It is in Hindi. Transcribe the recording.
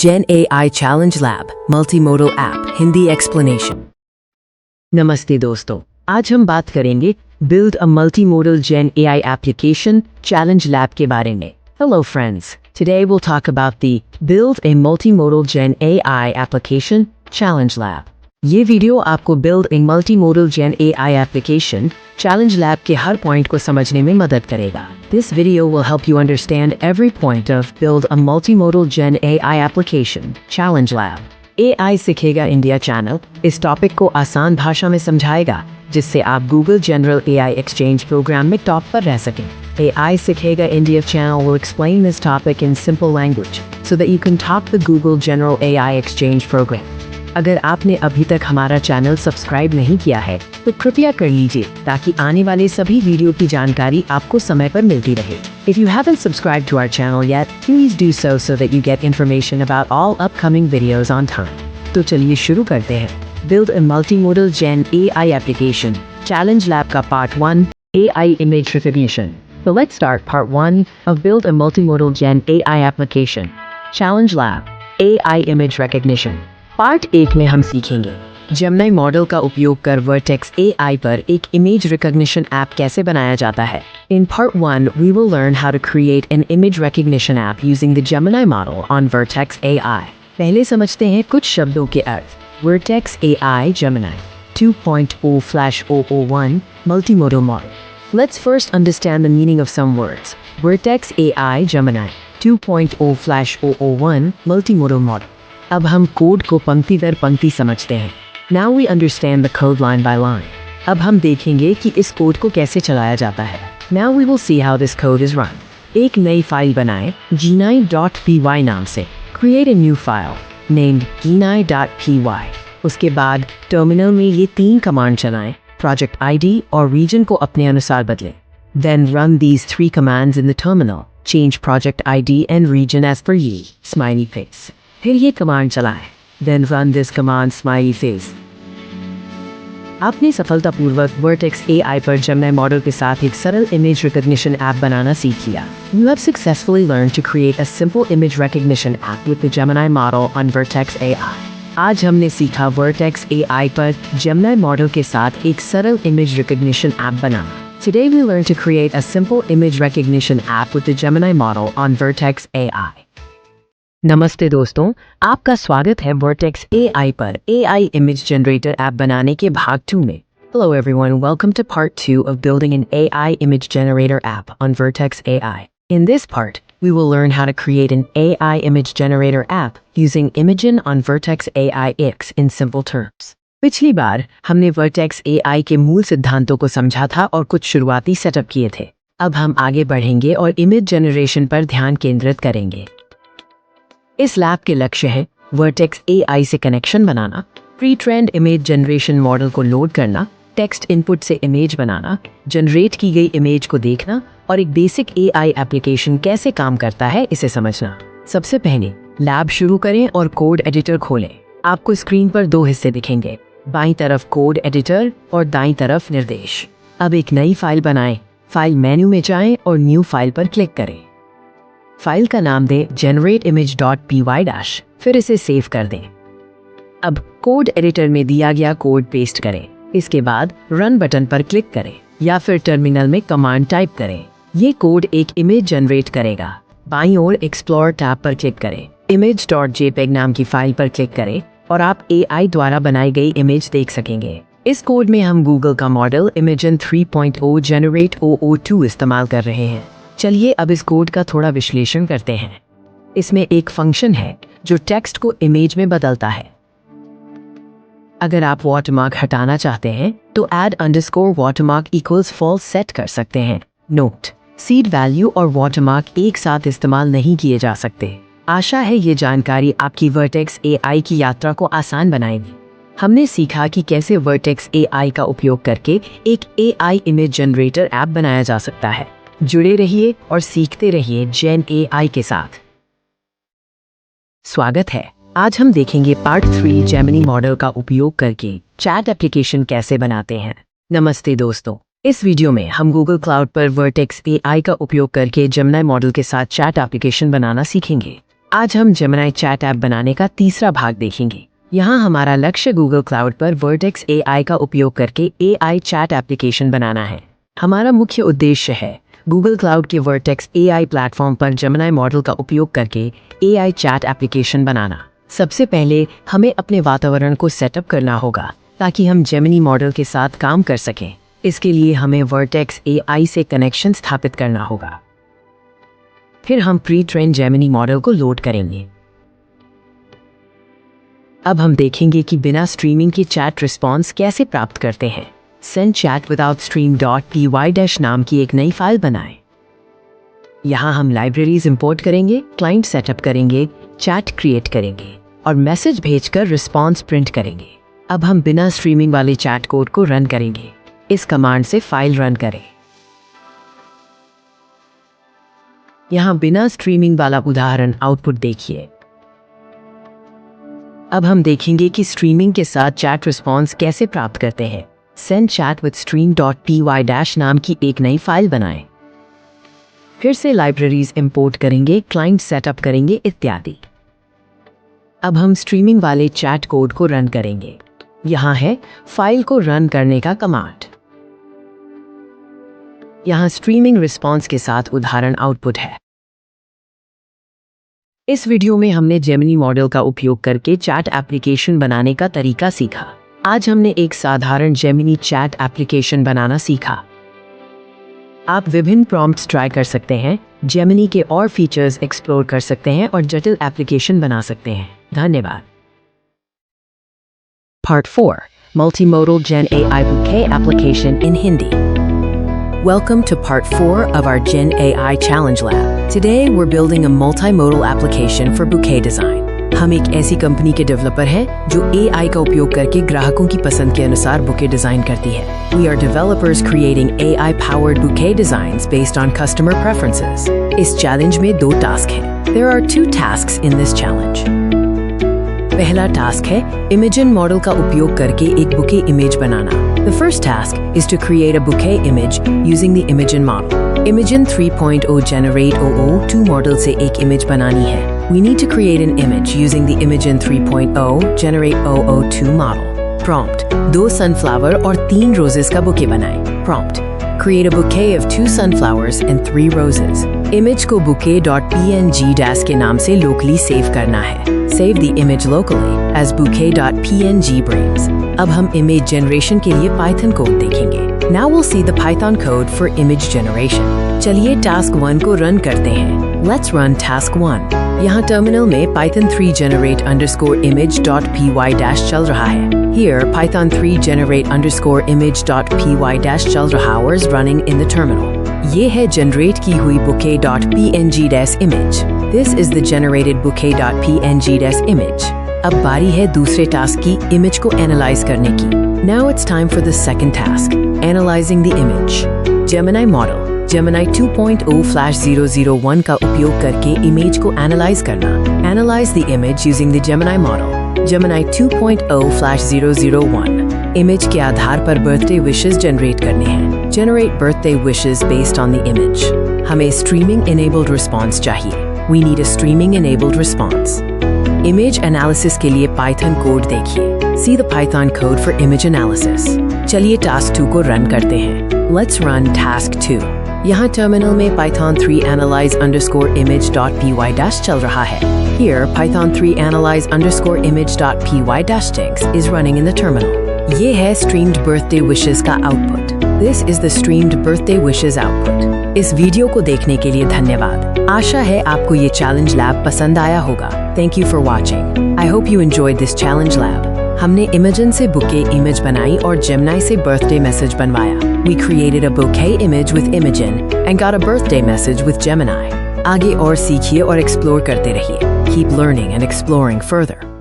Gen AI Challenge Lab Multimodal App Hindi Explanation। नमस्ते दोस्तों, आज हम बात करेंगे Build a Multimodal Gen AI Application Challenge Lab के बारे में। Hello friends, today we'll talk about the Build a Multimodal Gen AI Application Challenge Lab। ये वीडियो आपको Build a Multimodal Gen AI Application Challenge Lab के हर पॉइंट को समझने में मदद करेगा। This video will help you understand every point of Build a Multimodal Gen AI Application Challenge Lab। AI सीखेगा इंडिया चैनल इस टॉपिक को आसान भाषा में समझाएगा जिससे आप Google General AI Exchange programme में टॉप पर रह सकें। AI सीखेगा India channel will explain this topic in simple language so that you can top the Google General AI Exchange program। अगर आपने अभी तक हमारा चैनल सब्सक्राइब नहीं किया है तो कृपया कर लीजिए ताकि आने वाले सभी वीडियो की जानकारी आपको समय पर मिलती रहे। If you haven't subscribed to our channel yet, please do so that you get information about all upcoming videos on time। तो चलिए शुरू करते हैं। Build a Multimodal Gen AI Application Challenge Lab का Part 1 AI Image Recognition। So let's start Part 1 of Build a Multimodal Gen AI Application Challenge Lab AI Image Recognition। Part 1 में हम सीखेंगे जेमिनी मॉडल का उपयोग कर वर्टेक्स AI पर एक इमेज रिकॉग्निशन ऐप कैसे बनाया जाता है। In part 1, we will learn how to create an image recognition app using the Gemini model on Vertex AI। पहले समझते हैं कुछ शब्दों के अर्थ। Vertex AI Gemini 2.0/001 Multimodal Model। Let's first understand the meaning of some words। Vertex AI Gemini 2.0/001 Multimodal Model। अब हम कोड को पंक्ति दर पंक्ति समझते हैं। Now we understand the code line by line। अब हम देखेंगे कि इस कोड को कैसे चलाया जाता है। Now we will see how this code is run। एक नई फाइल बनाएं genai.py नाम से। Create a new file named genai.py। उसके बाद टर्मिनल में ये 3 कमांड चलाएं, प्रोजेक्ट ID और रीजन को अपने अनुसार बदलें। Then run these 3 commands in the terminal। Change project ID and region as per you। Smiley face। फिर ये कमांड चलाएं। Then run this command smiley face। आपने सफलतापूर्वक Vertex AI पर Gemini मॉडल के साथ एक सरल इमेज रिकॉग्निशन ऐप बनाना सीख लिया। You have successfully learned to create a simple image recognition app with the Gemini model on Vertex AI। आज हमने सीखा Vertex AI पर Gemini मॉडल के साथ एक सरल image recognition app banana. Today we learned to create a simple image recognition app with the Gemini model on Vertex AI। नमस्ते दोस्तों, आपका स्वागत है वर्टेक्स AI पर AI इमेज जनरेटर ऐप बनाने के भाग 2 में। Hello everyone, welcome to part 2 of building an AI image generator app on Vertex AI। In this part, we will learn how to create an AI image generator app using Imagen on Vertex AI X in simple terms। पिछली बार हमने Vertex AI के मूल सिद्धांतों को समझा था और कुछ शुरुआती सेटअप किए थे। अब हम आगे बढ़ेंगे और इमेज जनरेशन पर ध्यान केंद्रित करेंगे। इस लैब के लक्ष्य है वर्टेक्स AI से कनेक्शन बनाना, pre trained image generation model को लोड करना, टेक्स्ट इनपुट से इमेज बनाना, जनरेट की गई इमेज को देखना और एक बेसिक AI एप्लीकेशन कैसे काम करता है इसे समझना। सबसे पहले लैब शुरू करें और कोड एडिटर खोलें। आपको स्क्रीन पर 2 हिस्से दिखेंगे, बाईं तरफ कोड एडिटर और दाईं तरफ निर्देश। अब एक नई फाइल बनाएं। फाइल मेन्यू में जाएं और न्यू फाइल पर क्लिक करें। फाइल का नाम दें generateimage.py-, फिर इसे सेव कर दें। अब कोड एडिटर में दिया गया कोड पेस्ट करें। इसके बाद रन बटन पर क्लिक करें या फिर टर्मिनल में कमांड टाइप करें। ये कोड एक इमेज जनरेट करेगा। बाईं ओर एक्सप्लोर टैब पर क्लिक करें, image.jpg नाम की फाइल पर क्लिक करें और आप AI द्वारा बनाई गई इमेज देख सकेंगे। इस कोड में हम गूगल का मॉडल Imagen 3.0 Generate 002 इस्तेमाल कर रहे हैं। चलिए अब इस कोड का थोड़ा विश्लेषण करते हैं। इसमें एक फंक्शन है जो टेक्स्ट को इमेज में बदलता है। अगर आप वाटरमार्क हटाना चाहते हैं तो add_watermark equals false सेट कर सकते हैं। नोट: सीड वैल्यू और वाटरमार्क एक साथ इस्तेमाल नहीं किए जा सकते। आशा है ये जानकारी आपकी वर्टेक्स AI की यात्रा को आसान बनाएगी। हमने सीखा कि कैसे वर्टेक्स AI का उपयोग करके एक AI इमेज जनरेटर ऐप बनाया जा सकता है। जुड़े रहिए और सीखते रहिए जेन AI के साथ। स्वागत है। आज हम देखेंगे पार्ट 3 जेमिनी मॉडल का उपयोग करके चैट एप्लीकेशन कैसे बनाते हैं। नमस्ते दोस्तों, इस वीडियो में हम गूगल क्लाउड पर वर्टेक्स AI का उपयोग करके जेमिनी मॉडल के साथ चैट एप्लीकेशन बनाना सीखेंगे। आज हम जेमिनी चैट ऐप बनाने का तीसरा भाग देखेंगे। यहाँ हमारा लक्ष्य गूगल क्लाउड पर वर्टेक्स AI का उपयोग करके AI चैट एप्लीकेशन बनाना है। हमारा मुख्य उद्देश्य है गूगल क्लाउड के वर्टेक्स AI प्लेटफॉर्म पर जेमिनी मॉडल का उपयोग करके AI चैट एप्लीकेशन बनाना। सबसे पहले हमें अपने वातावरण को सेटअप करना होगा ताकि हम जेमिनी मॉडल के साथ काम कर सकें। इसके लिए हमें वर्टेक्स AI से कनेक्शन स्थापित करना होगा। फिर हम प्री ट्रेन जेमिनी मॉडल को लोड करेंगे। अब हम देखेंगे कि बिना स्ट्रीमिंग के चैट रिस्पॉन्स कैसे प्राप्त करते हैं। Send chat without stream .py- नाम की एक नई फाइल बनाएं। यहाँ हम लाइब्रेरीज इंपोर्ट करेंगे, क्लाइंट सेटअप करेंगे, चैट क्रिएट करेंगे और मैसेज भेजकर रिस्पॉन्स प्रिंट करेंगे। अब हम बिना स्ट्रीमिंग वाले चैट कोड को रन करेंगे। इस कमांड से फाइल रन करें। यहाँ बिना स्ट्रीमिंग वाला उदाहरण आउटपुट देखिए। अब हम देखेंगे कि स्ट्रीमिंग के साथ चैट रिस्पॉन्स कैसे प्राप्त करते हैं। Send chat with stream .py- नाम की एक नई फाइल बनाएं। फिर से लाइब्रेरीज इंपोर्ट करेंगे, क्लाइंट सेटअप करेंगे इत्यादि। अब हम स्ट्रीमिंग वाले चैट कोड को रन करेंगे। यहाँ है फाइल को रन करने का कमांड। यहाँ स्ट्रीमिंग रिस्पॉन्स के साथ उदाहरण आउटपुट है। इस वीडियो में हमने जेमिनी मॉडल का उपयोग करके चैट एप्लीकेशन बनाने का तरीका सीखा। आज हमने एक साधारण जेमिनी चैट एप्लीकेशन बनाना सीखा। आप विभिन्न प्रॉम्प्ट्स ट्राई कर सकते हैं, जेमिनी के और फीचर्स एक्सप्लोर कर सकते हैं और जटिल एप्लीकेशन बना सकते हैं। धन्यवाद। Part 4 Multimodal Gen AI Bouquet Application in Hindi. Welcome to part 4 of our Gen AI Challenge Lab. Today we're building a multimodal application for bouquet design. हम एक ऐसी कंपनी के डेवलपर हैं जो AI का उपयोग करके ग्राहकों की पसंद के अनुसार बुके डिजाइन करती है। We are developers creating AI-powered bouquet designs based on customer preferences. इस चैलेंज में 2 टास्क हैं। There are 2 tasks in this challenge. पहला टास्क है इमेजिन मॉडल का उपयोग करके एक bouquet image banana. The first task is to create a bouquet image using the Imagen model. Imagen 3.0 Generate 002 model से एक इमेज बनानी है। We need to create an image using the Imagen 3.0 Generate 002 model. Prompt: 2 sunflower और 3 roses का बुके बनाएं। Prompt: Create a bouquet of 2 sunflowers and 3 roses. Image को bouquet.png के नाम से लोकली सेव करना है। Save the image locally as bouquet.png brains. अब हम इमेज जनरेशन के लिए पाइथन कोड देखेंगे। Now we'll see the Python code for image generation. चलिए टास्क 1 को रन करते हैं। Let's run task 1. यहाँ टर्मिनल में Python 3 generate underscore image.py- चल रहा है। Here Python 3 generate underscore image.py- चल रहा is running in the terminal. ये है जनरेट की हुई bouquet.png image. This is the generated bouquet.png image. अब बारी है दूसरे टास्क की इमेज को एनालाइज करने की। Now it's time for the second task, analyzing the image. Gemini model, Gemini 2.0/001 का उपयोग करके इमेज को एनालाइज करना। Analyze the image using the Gemini model. Gemini 2.0/001. Image के आधार पर बर्थडे विशेस जनरेट करने हैं। Generate birthday wishes based on the image. हमें स्ट्रीमिंग enabled response चाहिए। We need a streaming enabled response. Image analysis के लिए पाइथन कोड देखिए। See the Python code for image analysis. चलिए टास्क 2 को रन करते हैं। Let's run task 2. यहाँ टर्मिनल में Python 3 analyze underscore image.py- चल रहा है। Here Python 3 analyze underscore image.py- is running in the terminal. ये है streamed birthday wishes का output. This is the streamed birthday wishes output. इस वीडियो को देखने के लिए धन्यवाद। आशा है आपको ये चैलेंज लैब पसंद आया होगा। Thank you for watching. I hope you enjoyed this challenge lab. हमने Imagen से बुके इमेज बनाई और Gemini से बर्थडे मैसेज बनवाया। We created a bouquet image with Imagen and got a birthday message with Gemini. आगे और सीखिए और एक्सप्लोर करते रहिए। Keep learning and exploring further.